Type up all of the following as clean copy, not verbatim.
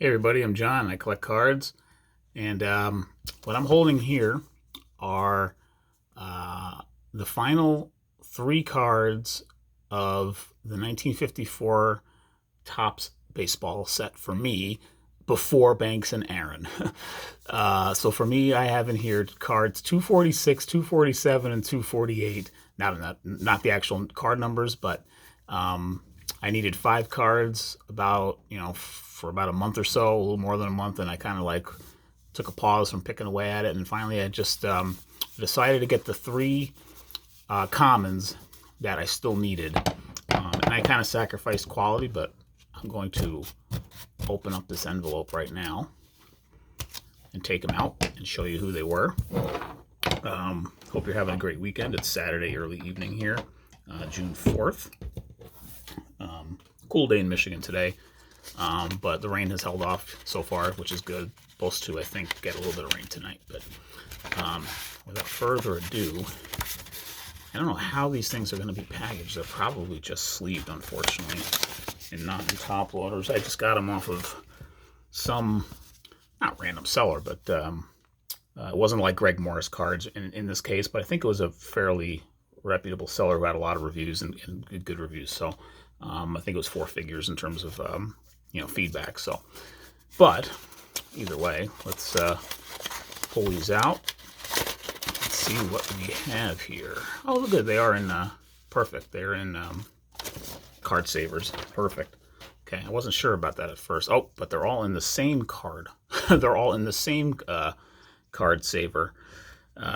Hey everybody, I'm John. I collect cards, and what I'm holding here are uh, the final three cards of the 1954 Topps baseball set for me before Banks and Aaron. So for me, I have in here cards 246, 247, and 248. Not the actual card numbers, but um, I needed five cards for about a month or so, a little more than a month, and I kind of like took a pause from picking away at it, and finally I just decided to get the three commons that I still needed, and I kind of sacrificed quality, but I'm going to open up this envelope right now and take them out and show you who they were. Hope you're having a great weekend. It's Saturday early evening here, June 4th. Cool day in Michigan today, but the rain has held off so far, which is good. Supposed to, I think, get a little bit of rain tonight. But without further ado, I don't know how these things are going to be packaged. They're probably just sleeved, unfortunately, and not in top loaders. I just got them off of some, not random seller, but it wasn't like Greg Morris cards in this case, but I think it was a fairly reputable seller who had a lot of reviews and good reviews. So I think it was four figures in terms of feedback. So, but either way, let's pull these out. Let's see what we have here. Oh, look good. They are in perfect. They're in card savers. Perfect. Okay, I wasn't sure about that at first. Oh, but they're all in the same card. They're all in the same card saver.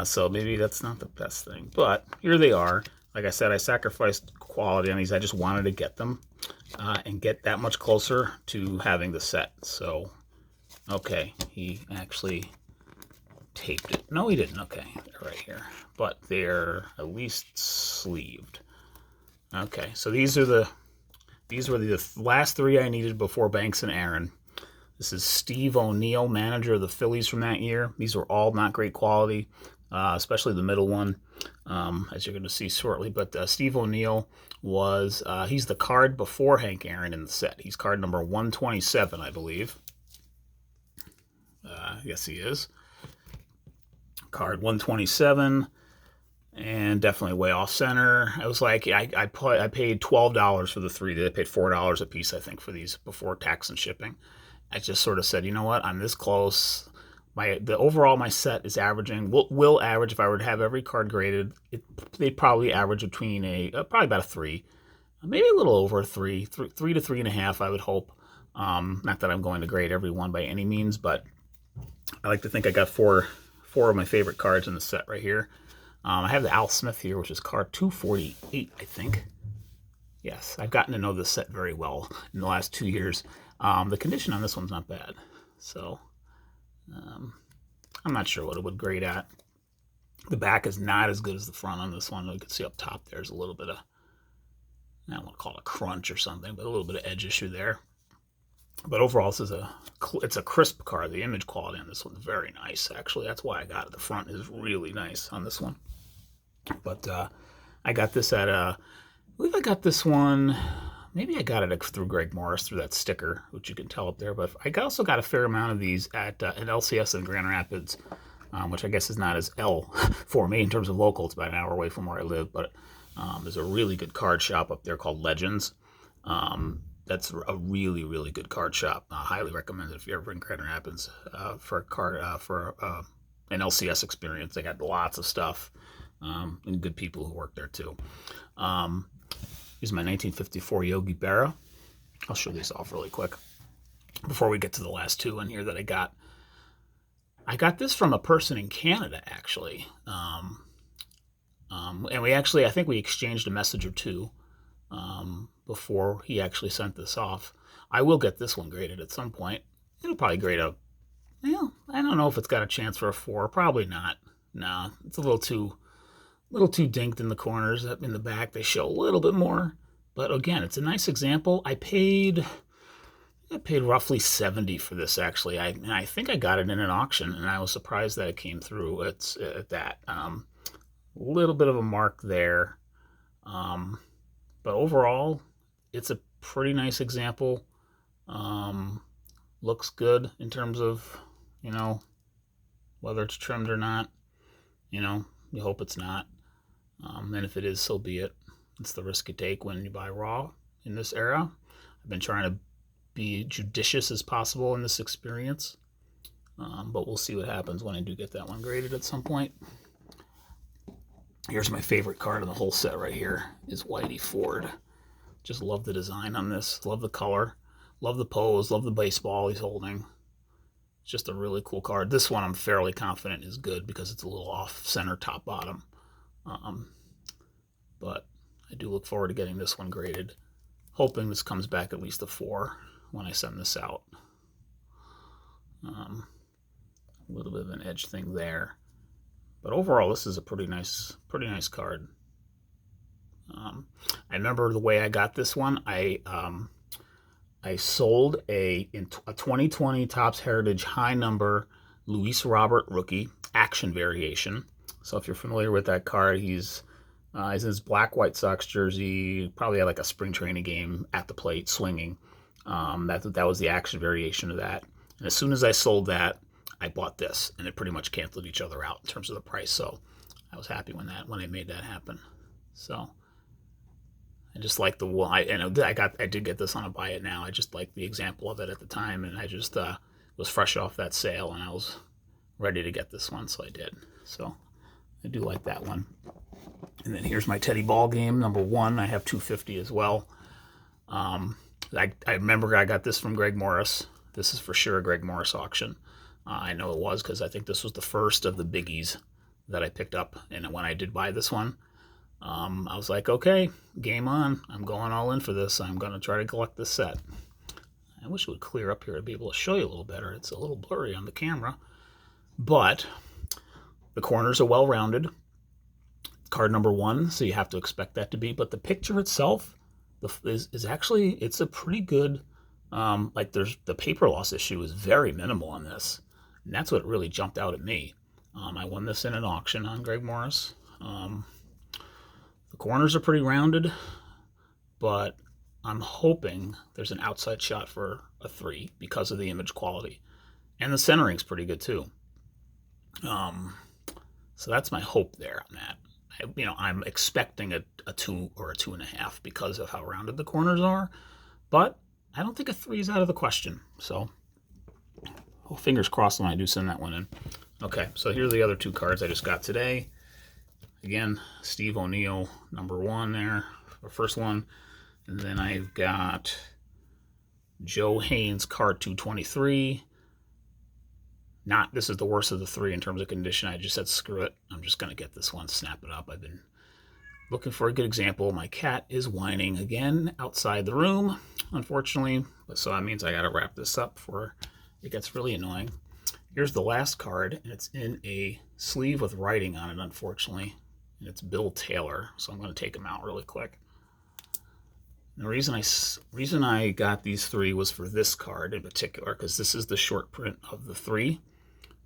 So maybe that's not the best thing. But here they are. Like I said, I sacrificed quality on these. I just wanted to get them and get that much closer to having the set. So, okay, he actually taped it. No, he didn't. Okay, they're right here. But they're at least sleeved. Okay, so these were the last three I needed before Banks and Aaron. This is Steve O'Neill, manager of the Phillies from that year. These were all not great quality, especially the middle one, as you're going to see shortly. But Steve O'Neill he's the card before Hank Aaron in the set. He's card number 127, I believe. Yes, he is. Card 127, and definitely way off center. I was like, I paid $12 for the three. They paid $4 a piece, I think, for these before tax and shipping. I just sort of said, you know what, I'm this close. My set is averaging, will average, if I were to have every card graded, they'd probably average between probably about a 3, maybe a little over a 3 to 3.5, I would hope. Not that I'm going to grade every one by any means, but I like to think I got four of my favorite cards in the set right here. I have the Al Smith here, which is card 248, I think. Yes, I've gotten to know this set very well in the last 2 years. The condition on this one's not bad, so I'm not sure what it would grade at. The back is not as good as the front on this one. You can see up top there's a little bit of, I don't want to call it a crunch or something, but a little bit of edge issue there. But overall, it's a crisp card. The image quality on this one's very nice, actually. That's why I got it. The front is really nice on this one. But I got this I believe I got this one, maybe I got it through Greg Morris, through that sticker, which you can tell up there. But I also got a fair amount of these at an LCS in Grand Rapids, which I guess is not as L for me in terms of local. It's about an hour away from where I live. But there's a really good card shop up there called Legends. That's a really, really good card shop. I highly recommend it if you're ever in Grand Rapids for an LCS experience. They got lots of stuff and good people who work there too. Here's my 1954 Yogi Berra. I'll show these off really quick before we get to the last two in here that I got. I got this from a person in Canada, actually. And I think we exchanged a message or two before he actually sent this off. I will get this one graded at some point. It'll probably grade I don't know if it's got a chance for a 4. Probably not. No, it's a little too dinked in the corners. In the back, they show a little bit more. But again, it's a nice example. I paid roughly $70 for this, actually. I think I got it in an auction, and I was surprised that it came through at that. A little bit of a mark there. But overall, it's a pretty nice example. looks good in terms of, whether it's trimmed or not. You hope it's not. And if it is, so be it. It's the risk you take when you buy raw in this era. I've been trying to be judicious as possible in this experience. But we'll see what happens when I do get that one graded at some point. Here's my favorite card in the whole set right here, is Willy Ford. Just love the design on this. Love the color. Love the pose. Love the baseball he's holding. It's just a really cool card. This one I'm fairly confident is good because it's a little off center top bottom. But I do look forward to getting this one graded. Hoping this comes back at least a 4 when I send this out. A little bit of an edge thing there. But overall, this is a pretty nice card. I remember the way I got this one. I sold a 2020 Topps Heritage high number Luis Robert rookie action variation. So if you're familiar with that card, he's in his black White Sox jersey. Probably had like a spring training game at the plate swinging. That was the action variation of that. And as soon as I sold that, I bought this, and it pretty much canceled each other out in terms of the price. So I was happy when I made that happen. So I just like the one, I did get this on a buy it now. I just like the example of it at the time, and I just was fresh off that sale, and I was ready to get this one, so I did. So I do like that one. And then here's my Teddy Ball Game number 1. I have 250 as well. I remember I got this from Greg Morris. This is for sure a Greg Morris auction. I know it was because I think this was the first of the biggies that I picked up. And when I did buy this one, I was like, okay, game on. I'm going all in for this. I'm going to try to collect this set. I wish it would clear up here to be able to show you a little better. It's a little blurry on the camera. But the corners are well rounded. Card number 1, so you have to expect that to be. But the picture itself is actually, it's a pretty good, the paper loss issue is very minimal on this. And that's what really jumped out at me. I won this in an auction on Greg Morris. The corners are pretty rounded, but I'm hoping there's an outside shot for a 3 because of the image quality. And the centering's pretty good too. So that's my hope there on that. I'm expecting a 2 or a 2.5 because of how rounded the corners are, but I don't think a 3 is out of the question. So, fingers crossed when I do send that one in. Okay, so here are the other 2 cards I just got today. Again, Steve O'Neill, number 1 there, the first one. And then I've got Joe Haynes, card 223. This is the worst of the 3 in terms of condition. I just said, screw it. I'm just going to get this one, snap it up. I've been looking for a good example. My cat is whining again outside the room, unfortunately. So that means I got to wrap this up before it gets really annoying. Here's the last card, and it's in a sleeve with writing on it, unfortunately. And it's Bill Taylor, so I'm going to take him out really quick. And the reason I got these 3 was for this card in particular, because this is the short print of the 3.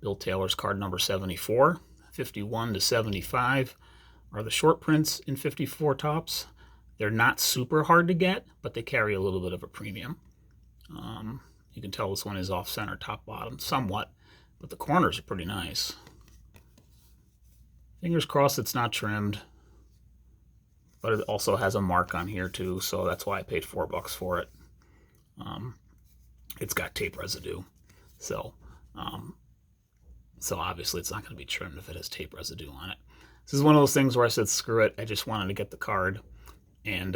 Bill Taylor's card number 74, 51 to 75 are the short prints in 54 Topps. They're not super hard to get, but they carry a little bit of a premium. You can tell this one is off center, top bottom, somewhat, but the corners are pretty nice. Fingers crossed it's not trimmed, but it also has a mark on here too, so that's why I paid $4 for it. It's got tape residue, so obviously it's not going to be trimmed if it has tape residue on it. This is one of those things where I said, screw it. I just wanted to get the card and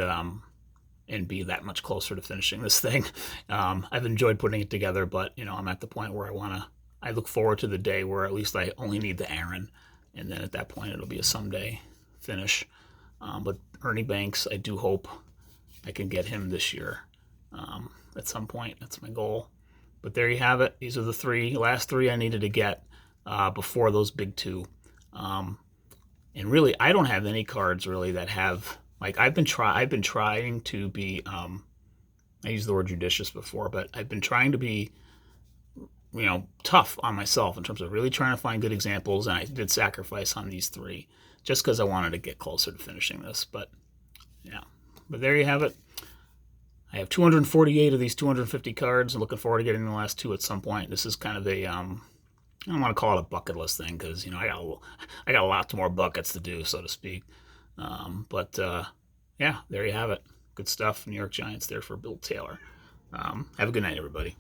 be that much closer to finishing this thing. I've enjoyed putting it together, but I'm at the point where I look forward to the day where at least I only need the Aaron, and then at that point it'll be a someday finish. But Ernie Banks, I do hope I can get him this year at some point. That's my goal. But there you have it. These are the last three I needed to get before those big 2. And really, I don't have any cards really that have, like, I've been trying to be, I used the word judicious before, but I've been trying to be, tough on myself in terms of really trying to find good examples, and I did sacrifice on these 3 just because I wanted to get closer to finishing this. But yeah, but there you have it. I have 248 of these 250 cards. I'm looking forward to getting the last two at some point. This is kind of a I don't want to call it a bucket list thing because I got lots more buckets to do, so to speak. But yeah, there you have it. Good stuff. New York Giants there for Bill Taylor. Have a good night, everybody.